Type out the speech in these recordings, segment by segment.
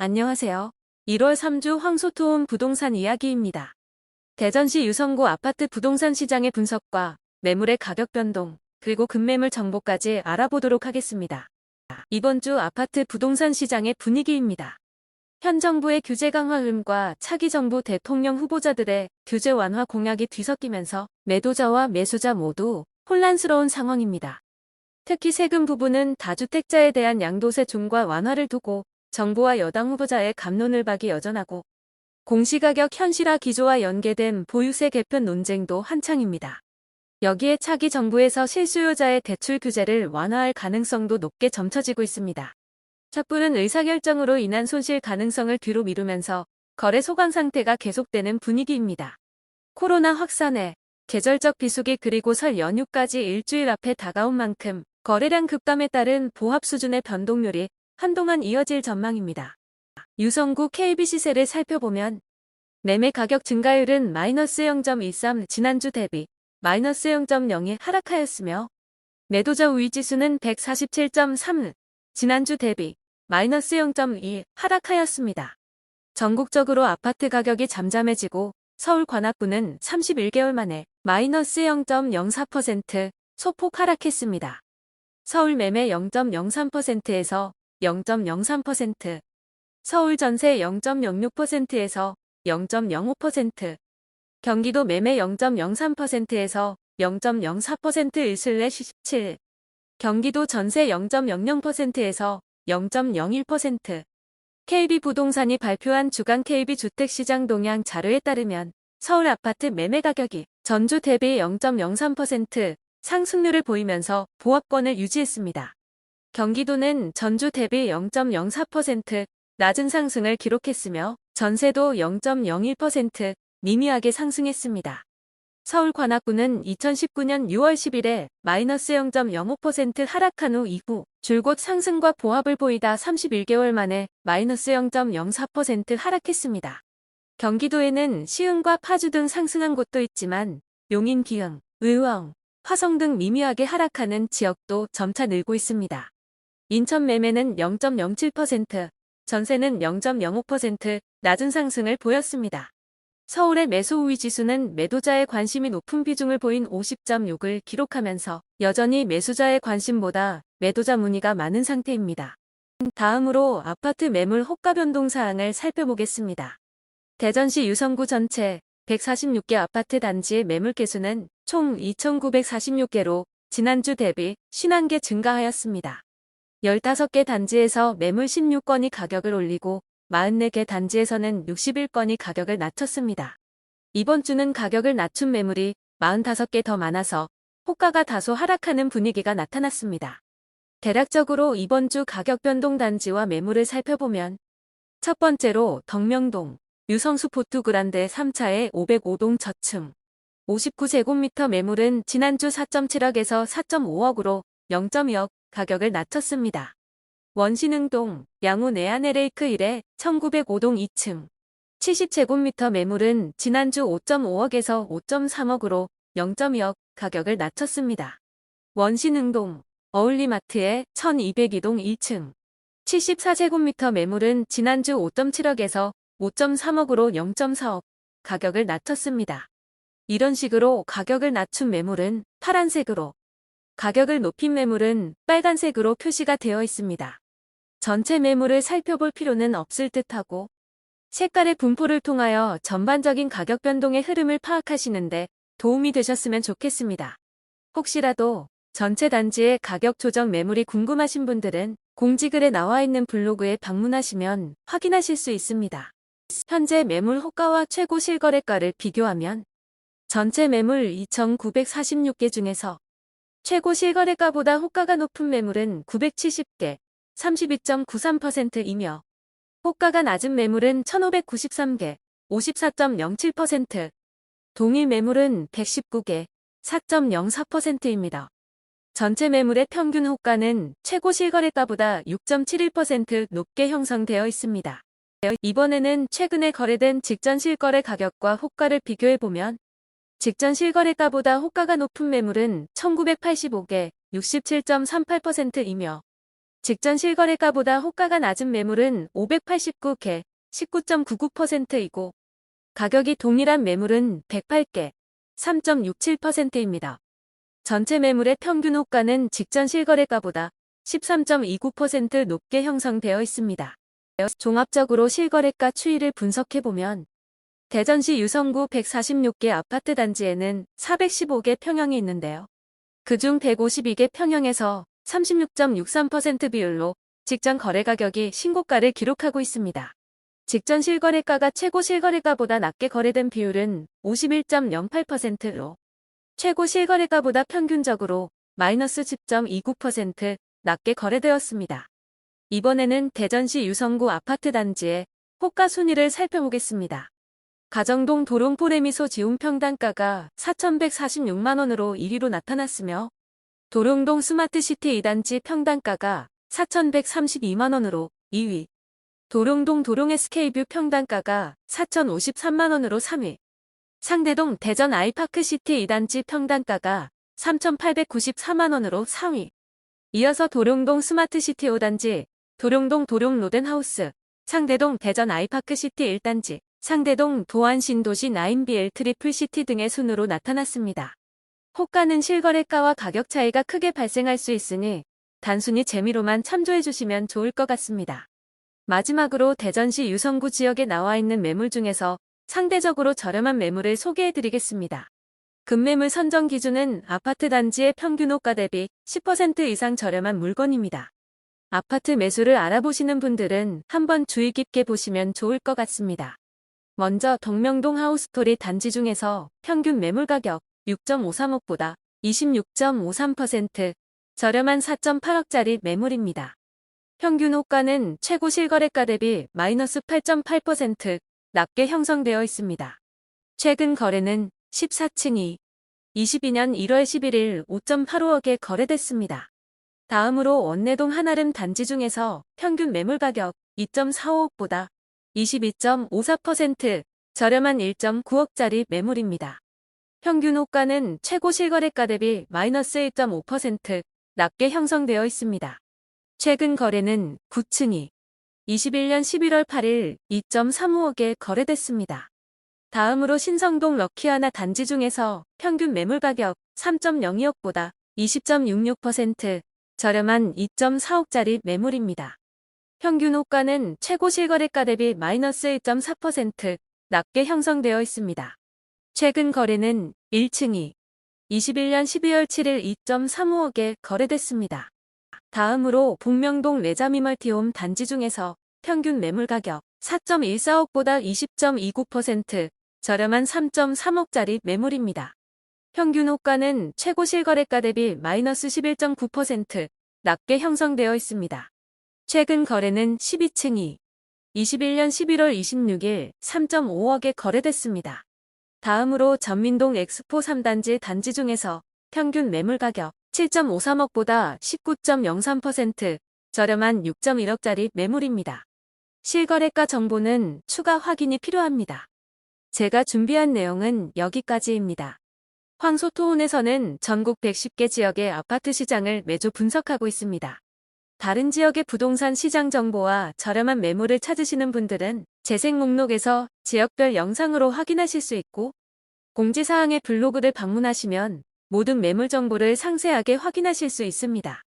안녕하세요. 1월 3주 황소토움 부동산 이야기입니다. 대전시 유성구 아파트 부동산 시장의 분석과 매물의 가격 변동, 그리고 급매물 정보까지 알아보도록 하겠습니다. 이번 주 아파트 부동산 시장의 분위기입니다. 현 정부의 규제 강화 흐름과 차기 정부 대통령 후보자들의 규제 완화 공약이 뒤섞이면서 매도자와 매수자 모두 혼란스러운 상황입니다. 특히 세금 부분은 다주택자에 대한 양도세 중과 완화를 두고 정부와 여당 후보자의 갑론을박이 여전하고 공시가격 현실화 기조와 연계된 보유세 개편 논쟁도 한창입니다. 여기에 차기 정부에서 실수요자의 대출 규제를 완화할 가능성도 높게 점쳐지고 있습니다. 섣부른 의사결정으로 인한 손실 가능성을 뒤로 미루면서 거래 소강 상태가 계속되는 분위기입니다. 코로나 확산에 계절적 비수기 그리고 설 연휴까지 일주일 앞에 다가온 만큼 거래량 급감에 따른 보합 수준의 변동률이 한동안 이어질 전망입니다. 유성구 KB 시세를 살펴보면 매매 가격 증가율은 마이너스 0.13 지난주 대비 마이너스 0.02 하락하였으며 매도자 우위 지수는 147.3 지난주 대비 마이너스 0.2 하락하였습니다. 전국적으로 아파트 가격이 잠잠해지고 서울 관악구는 31개월 만에 마이너스 0.04% 소폭 하락했습니다. 서울 매매 0.03%에서 0.03%, 서울 전세 0.06%에서 0.05%, 경기도 매매 0.03%에서 0.04%/17, 경기도 전세 0.00%에서 0.01%. KB부동산이 발표한 주간 KB주택시장 동향 자료에 따르면 서울 아파트 매매 가격이 전주 대비 0.03% 상승률을 보이면서 보합권을 유지했습니다. 경기도는 전주 대비 0.04% 낮은 상승을 기록했으며 전세도 0.01% 미미하게 상승했습니다. 서울 관악구는 2019년 6월 10일에 마이너스 0.05% 하락한 후 이후 줄곧 상승과 보합을 보이다 31개월 만에 마이너스 0.04% 하락했습니다. 경기도에는 시흥과 파주 등 상승한 곳도 있지만 용인, 기흥, 의왕, 화성 등 미미하게 하락하는 지역도 점차 늘고 있습니다. 인천 매매는 0.07%, 전세는 0.05% 낮은 상승을 보였습니다. 서울의 매수 우위 지수는 매도자의 관심이 높은 비중을 보인 50.6을 기록하면서 여전히 매수자의 관심보다 매도자 문의가 많은 상태입니다. 다음으로 아파트 매물 호가 변동 사항을 살펴보겠습니다. 대전시 유성구 전체 146개 아파트 단지의 매물 개수는 총 2,946개로 지난주 대비 51개 증가하였습니다. 15개 단지에서 매물 16건이 가격을 올리고 44개 단지에서는 61건이 가격을 낮췄습니다. 이번 주는 가격을 낮춘 매물이 45개 더 많아서 호가가 다소 하락하는 분위기가 나타났습니다. 대략적으로 이번 주 가격 변동 단지와 매물을 살펴보면 첫 번째로 덕명동, 유성수 포투그란데 3차의 505동 저층 59제곱미터 매물은 지난주 4.7억에서 4.5억으로 0.2억 가격을 낮췄습니다. 원신흥동, 양우 내안L레이크 1에 1905동 2층 70제곱미터 매물은 지난주 5.5억에서 5.3억으로 0.2억 가격을 낮췄습니다. 원신흥동, 어울리마트에 1202동 1층 74제곱미터 매물은 지난주 5.7억에서 5.3억으로 0.4억 가격을 낮췄습니다. 이런 식으로 가격을 낮춘 매물은 파란색으로, 가격을 높인 매물은 빨간색으로 표시가 되어 있습니다. 전체 매물을 살펴볼 필요는 없을 듯하고 색깔의 분포를 통하여 전반적인 가격 변동의 흐름을 파악하시는데 도움이 되셨으면 좋겠습니다. 혹시라도 전체 단지의 가격 조정 매물이 궁금하신 분들은 공지글에 나와 있는 블로그에 방문하시면 확인하실 수 있습니다. 현재 매물 호가와 최고 실거래가를 비교하면 전체 매물 2,946개 중에서 최고 실거래가보다 호가가 높은 매물은 970개, 32.93%이며 호가가 낮은 매물은 1,593개, 54.07%, 동일 매물은 119개, 4.04%입니다. 전체 매물의 평균 호가는 최고 실거래가보다 6.71% 높게 형성되어 있습니다. 이번에는 최근에 거래된 직전 실거래 가격과 호가를 비교해보면 직전 실거래가보다 호가가 높은 매물은 1,985개, 67.38%이며 직전 실거래가보다 호가가 낮은 매물은 589개, 19.99%이고 가격이 동일한 매물은 108개, 3.67%입니다. 전체 매물의 평균 호가는 직전 실거래가보다 13.29% 높게 형성되어 있습니다. 종합적으로 실거래가 추이를 분석해보면 대전시 유성구 146개 아파트 단지에는 415개 평형이 있는데요. 그중 152개 평형에서 36.63% 비율로 직전 거래 가격이 신고가를 기록하고 있습니다. 직전 실거래가가 최고 실거래가보다 낮게 거래된 비율은 51.08%로 최고 실거래가보다 평균적으로 마이너스 10.29% 낮게 거래되었습니다. 이번에는 대전시 유성구 아파트 단지의 호가 순위를 살펴보겠습니다. 가정동 도롱포레미소 지움 평당가가 4,146만원으로 1위로 나타났으며 도롱동 스마트시티 2단지 평당가가 4,132만원으로 2위, 도롱동 도롱SK뷰 평당가가 4,053만원으로 3위, 상대동 대전 아이파크시티 2단지 평당가가 3,894만원으로 4위, 이어서 도롱동 스마트시티 5단지, 도롱동 도롱로덴하우스, 상대동 대전 아이파크시티 1단지, 상대동 도안신도시 9BL 트리플시티 등의 순으로 나타났습니다. 호가는 실거래가와 가격 차이가 크게 발생할 수 있으니 단순히 재미로만 참조해주시면 좋을 것 같습니다. 마지막으로 대전시 유성구 지역에 나와 있는 매물 중에서 상대적으로 저렴한 매물을 소개해드리겠습니다. 급매물 선정 기준은 아파트 단지의 평균 호가 대비 10% 이상 저렴한 물건입니다. 아파트 매수를 알아보시는 분들은 한번 주의 깊게 보시면 좋을 것 같습니다. 먼저 덕명동 하우스토리 단지 중에서 평균 매물 가격 6.53억보다 26.53% 저렴한 4.8억짜리 매물입니다. 평균 호가는 최고 실거래가 대비 마이너스 8.8% 낮게 형성되어 있습니다. 최근 거래는 14층이 22년 1월 11일 5.85억에 거래됐습니다. 다음으로 원내동 한아름 단지 중에서 평균 매물 가격 2.45억보다 22.54% 저렴한 1.9억짜리 매물입니다. 평균 호가는 최고 실거래가 대비 마이너스 1.5% 낮게 형성되어 있습니다. 최근 거래는 9층이 21년 11월 8일 2.35억에 거래됐습니다. 다음으로 신성동 럭키하나 단지 중에서 평균 매물 가격 3.02억보다 20.66% 저렴한 2.4억짜리 매물입니다. 평균 호가는 최고 실거래가 대비 마이너스 1.4% 낮게 형성되어 있습니다. 최근 거래는 1층이 21년 12월 7일 2.35억에 거래됐습니다. 다음으로 복명동 레자미멀티홈 단지 중에서 평균 매물 가격 4.14억보다 20.29% 저렴한 3.3억짜리 매물입니다. 평균 호가는 최고 실거래가 대비 마이너스 11.9% 낮게 형성되어 있습니다. 최근 거래는 12층이 21년 11월 26일 3.5억에 거래됐습니다. 다음으로 전민동 엑스포 3단지 단지 중에서 평균 매물 가격 7.53억보다 19.03% 저렴한 6.1억짜리 매물입니다. 실거래가 정보는 추가 확인이 필요합니다. 제가 준비한 내용은 여기까지입니다. 황소토운에서는 전국 110개 지역의 아파트 시장을 매주 분석하고 있습니다. 다른 지역의 부동산 시장 정보와 저렴한 매물을 찾으시는 분들은 재생 목록에서 지역별 영상으로 확인하실 수 있고 공지사항의 블로그를 방문하시면 모든 매물 정보를 상세하게 확인하실 수 있습니다.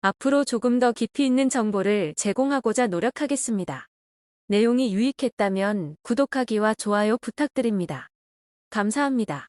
앞으로 조금 더 깊이 있는 정보를 제공하고자 노력하겠습니다. 내용이 유익했다면 구독하기와 좋아요 부탁드립니다. 감사합니다.